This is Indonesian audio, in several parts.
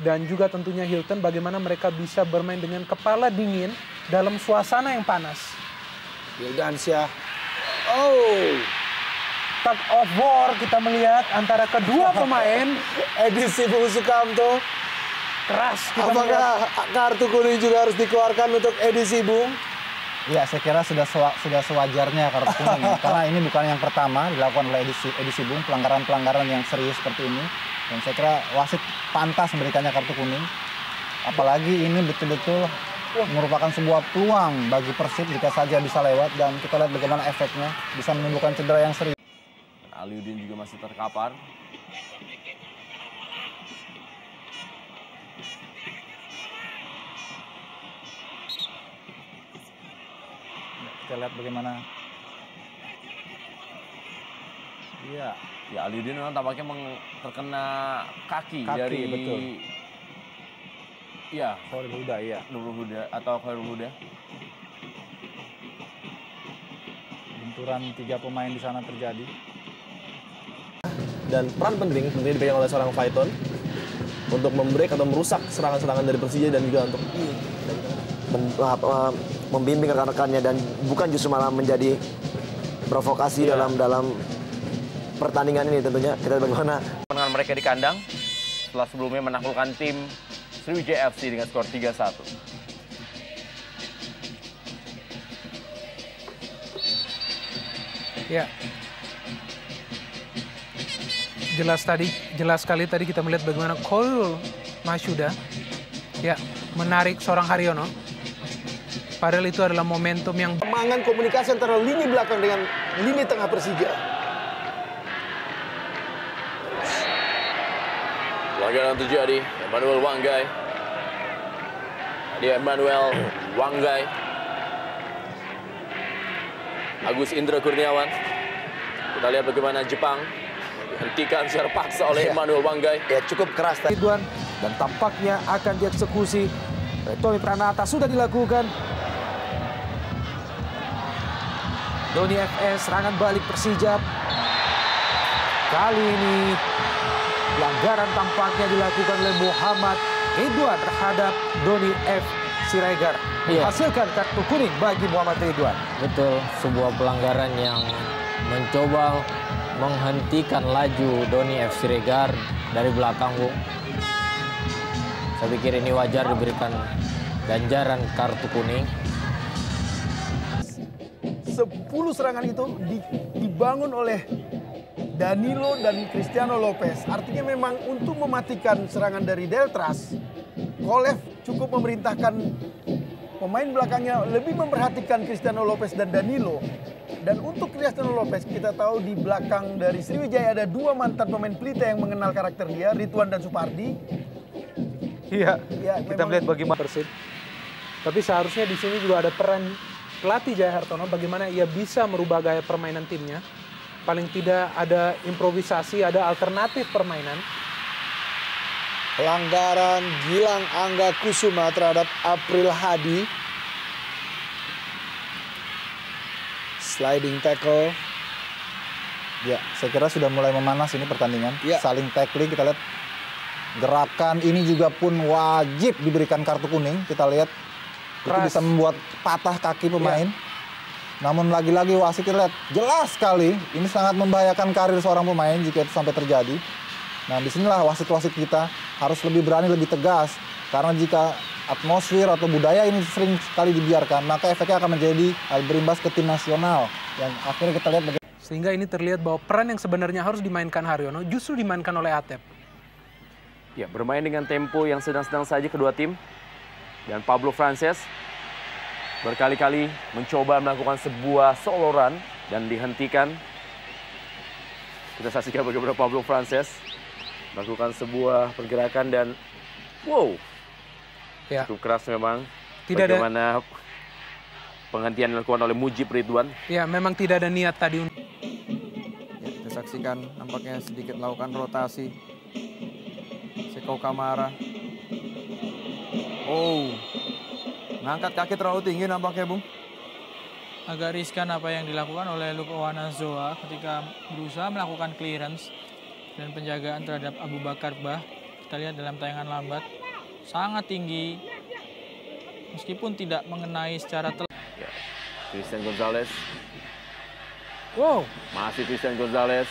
dan juga tentunya Hilton bagaimana mereka bisa bermain dengan kepala dingin dalam suasana yang panas. Gildansyah. Oh. Tug of war kita melihat antara kedua pemain. Edisi Bung Sukamto. Keras kita Apakah melihat. kartu kuning juga harus dikeluarkan untuk edisi Bung? Ya, saya kira sudah sewajarnya kartu kuning. Karena ini bukan yang pertama dilakukan oleh edisi Bung, pelanggaran-pelanggaran yang serius seperti ini. Dan saya kira wasit pantas memberikannya kartu kuning. Apalagi ini betul-betul merupakan sebuah peluang bagi Persib jika saja bisa lewat. Dan kita lihat bagaimana efeknya bisa menimbulkan cedera yang serius. Aliudin juga masih terkapar. Kita lihat bagaimana. Iya. Ya, Aliudin memang tampaknya terkena kaki dari betul. Iya, Khairul Huda, iya. Nurul Huda atau Khairul Huda. Benturan 3 pemain di sana terjadi. Dan peran penting dipegang oleh seorang Faiton untuk membreak atau merusak serangan-serangan dari Persija dan juga untuk membimbing rekan-rekannya dan bukan justru malah menjadi provokasi dalam pertandingan ini tentunya. Kita lihat bagaimana Kemenangan mereka di kandang setelah sebelumnya menaklukkan tim Sriwijaya FC dengan skor 3-1. Ya. Jelas sekali tadi kita melihat bagaimana Khairul Mashuda ya menarik seorang Haryono. Padahal itu adalah momentum yang semangat komunikasi antara lini belakang dengan lini tengah Persija. Pelanggaran terjadi, Emmanuel Wanggai. Dia Emmanuel Wanggai. Agus Indra Kurniawan. Kita lihat bagaimana Jepang dihentikan secara paksa oleh Emmanuel Wanggai. Ya cukup keras Ridwan dan tampaknya akan dieksekusi. Tommy Pranata sudah dilakukan. Doni FS serangan balik Persija. Kali ini pelanggaran tampaknya dilakukan oleh Muhammad Ridwan terhadap Doni F. Siregar. Menghasilkan kartu kuning bagi Muhammad Ridwan. Betul, sebuah pelanggaran yang mencoba menghentikan laju Doni F. Siregar dari belakang, Bung. Saya pikir ini wajar diberikan ganjaran kartu kuning. 10 serangan itu dibangun oleh Danilo dan Cristiano Lopez. Artinya memang untuk mematikan serangan dari Deltras, Kolev cukup memerintahkan pemain belakangnya lebih memperhatikan Cristiano Lopez dan Danilo. Dan untuk Cristiano Lopez, kita tahu di belakang dari Sriwijaya ada 2 mantan pemain pelita yang mengenal karakter dia, Ridwan dan Supardi. iya, kita melihat bagaimana Persib. Tapi seharusnya di sini juga ada peran pelatih Jaya Hartono bagaimana ia bisa merubah gaya permainan timnya. Paling tidak ada improvisasi, ada alternatif permainan. Pelanggaran Gilang Angga Kusuma terhadap April Hadi. Sliding tackle. Ya, saya kira sudah mulai memanas ini pertandingan. Ya. Saling tackling, kita lihat gerakan ini juga pun wajib diberikan kartu kuning. Kita lihat itu bisa membuat patah kaki pemain. Namun lagi-lagi wasit kita lihat jelas sekali ini sangat membahayakan karir seorang pemain jika itu sampai terjadi. Nah, disinilah wasit-wasit kita harus lebih berani, lebih tegas. Karena jika atmosfer atau budaya ini sering sekali dibiarkan, maka efeknya akan menjadi berimbas ke tim nasional. Yang akhirnya kita lihat bagaimana. Sehingga ini terlihat bahwa peran yang sebenarnya harus dimainkan Haryono justru dimainkan oleh Atep. Ya, bermain dengan tempo yang sedang-sedang saja kedua tim. Dan Pablo Frances berkali-kali mencoba melakukan sebuah soloran dan dihentikan. Kita saksikan bagaimana Pablo Frances melakukan sebuah pergerakan dan wow, cukup keras memang. Tidak bagaimana penghentian dilakukan oleh Mujib Ridwan. Ya, memang tidak ada niat tadi. Ya, kita saksikan nampaknya sedikit melakukan rotasi. Seko Kamara. Oh, ngangkat kaki terlalu tinggi nampaknya, Bung. Agak riskan apa yang dilakukan oleh Lukowana Zoa ketika berusaha melakukan clearance dan penjagaan terhadap Abu Bakar Bah. kita lihat dalam tayangan lambat, sangat tinggi. Meskipun tidak mengenai secara Ya, Christian Gonzalez. Wow. Masih Christian Gonzalez.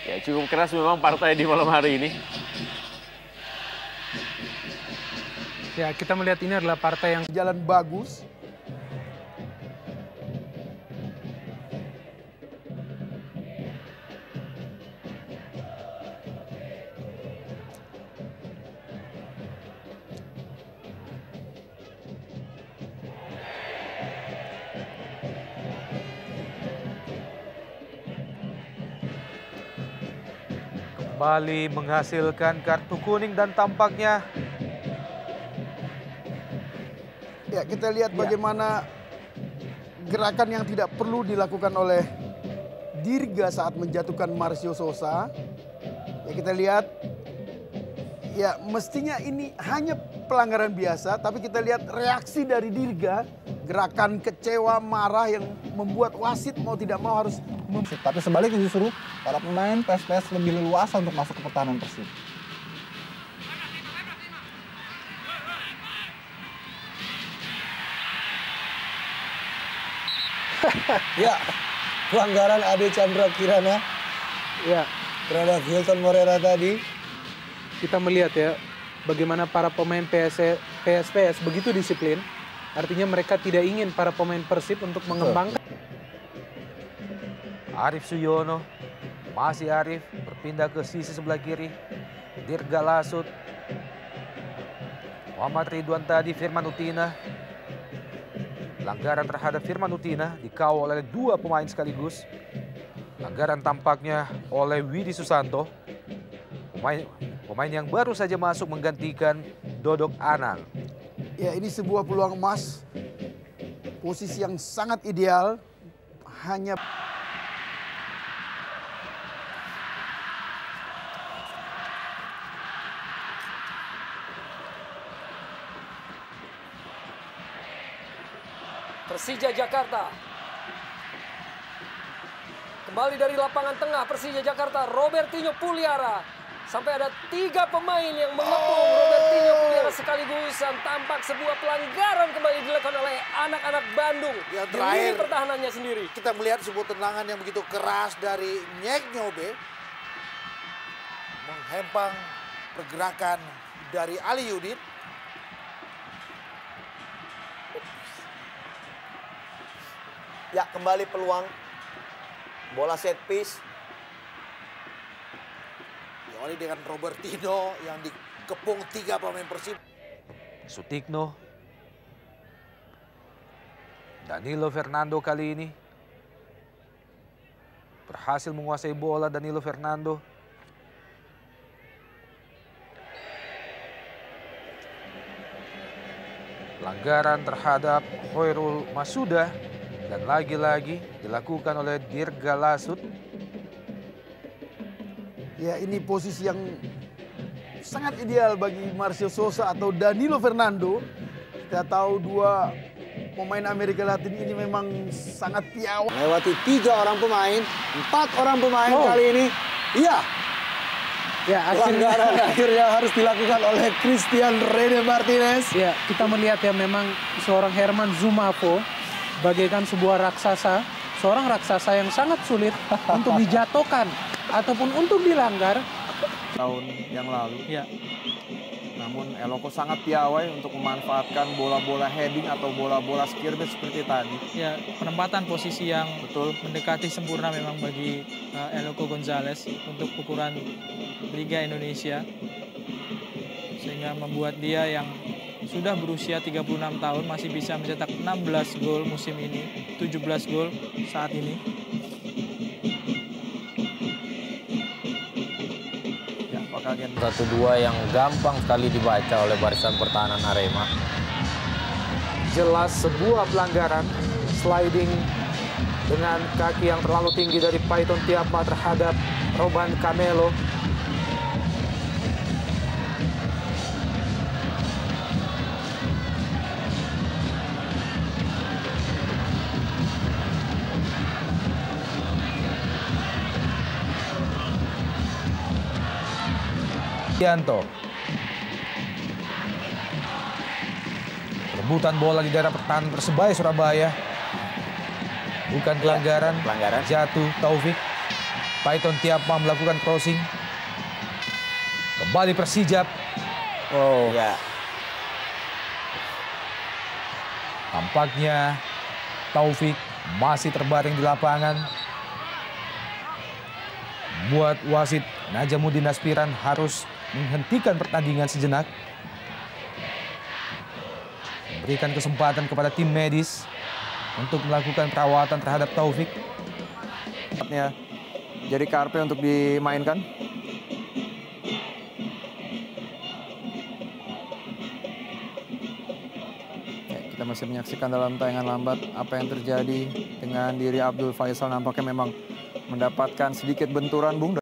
Ya, cukup keras memang partai di malam hari ini. Ya, kita melihat ini adalah partai yang Jalan bagus. Kembali menghasilkan kartu kuning dan tampaknya Ya, kita lihat bagaimana gerakan yang tidak perlu dilakukan oleh Dirga saat menjatuhkan Marcio Sosa. Ya, kita lihat ya mestinya ini hanya pelanggaran biasa, tapi kita lihat reaksi dari Dirga, gerakan kecewa, marah yang membuat wasit mau tidak mau harus Tapi sebaliknya justru para pemain PSPS lebih leluasa untuk masuk ke pertahanan Persib. Ya, pelanggaran Ade Chandra Kirana ya terhadap Hilton Morera tadi. kita melihat ya bagaimana para pemain PSPS begitu disiplin. Artinya mereka tidak ingin para pemain Persib untuk mengembangkan. Arif Suyono, masih Arif berpindah ke sisi sebelah kiri. Dirga Lasut, Muhammad Ridwan tadi, Firman Utina. Pelanggaran terhadap Firman Utina dikawal oleh dua pemain sekaligus. Pelanggaran tampaknya oleh Widi Susanto. Pemain yang baru saja masuk menggantikan Dodok Anang. Ya, ini sebuah peluang emas. Posisi yang sangat ideal. Hanya Persija Jakarta. Kembali dari lapangan tengah Persija Jakarta, Robertinho Puliara. Sampai ada 3 pemain yang mengepung Robertinho Puliara sekaligus. Dan tampak sebuah pelanggaran kembali dilakukan oleh anak-anak Bandung. Yang Di terakhir, lini pertahanannya sendiri. kita melihat sebuah tendangan yang begitu keras dari Nyek Nyobe. Menghempang pergerakan dari Ali Yudin. Ya, kembali peluang. Bola set piece. Diawali dengan Robertinho yang dikepung 3 pemain Persib. Sutikno. Danilo Fernando kali ini. Berhasil menguasai bola Danilo Fernando. Pelanggaran terhadap Hoirul Masuda. Dan lagi-lagi dilakukan oleh Dirga Lasut. ya ini posisi yang sangat ideal bagi Marcio Sosa atau Danilo Fernando. Kita tahu 2 pemain Amerika Latin ini memang sangat piawai. Lewati 3 orang pemain, 4 orang pemain kali ini. Iya, Ya, pelanggaran akhirnya harus dilakukan oleh Christian Rene Martinez. ya kita melihat ya memang seorang Herman Zumafo bagaikan sebuah raksasa, seorang raksasa yang sangat sulit untuk dijatuhkan ataupun untuk dilanggar. Tahun yang lalu. Ya, Namun Eloko sangat piawai untuk memanfaatkan bola-bola heading atau bola-bola skirmish seperti tadi. ya penempatan posisi yang Betul. mendekati sempurna memang bagi Eloko Gonzalez untuk ukuran Liga Indonesia. Sehingga membuat dia yang sudah berusia 36 tahun masih bisa mencetak 16 gol musim ini, 17 gol saat ini. Ya, apakah kalian 1-2 yang gampang sekali dibaca oleh barisan pertahanan Arema. Jelas sebuah pelanggaran, sliding dengan kaki yang terlalu tinggi dari Paiton Tiapma terhadap Roban Camelo. Yanto. Rebutan bola di daerah pertahanan Persebaya Surabaya. Bukan pelanggaran. Jatuh Taufik. Python Tiapa melakukan crossing. Kembali Persijap. Oh. Ya. Tampaknya Taufik masih terbaring di lapangan. Buat wasit Najamuddin Aspiran harus menghentikan pertandingan sejenak. Memberikan kesempatan kepada tim medis untuk melakukan perawatan terhadap Taufik. Jadi Karpe untuk dimainkan. Kita masih menyaksikan dalam tayangan lambat apa yang terjadi dengan diri Abdul Faisal. Nampaknya memang mendapatkan sedikit benturan, Bung.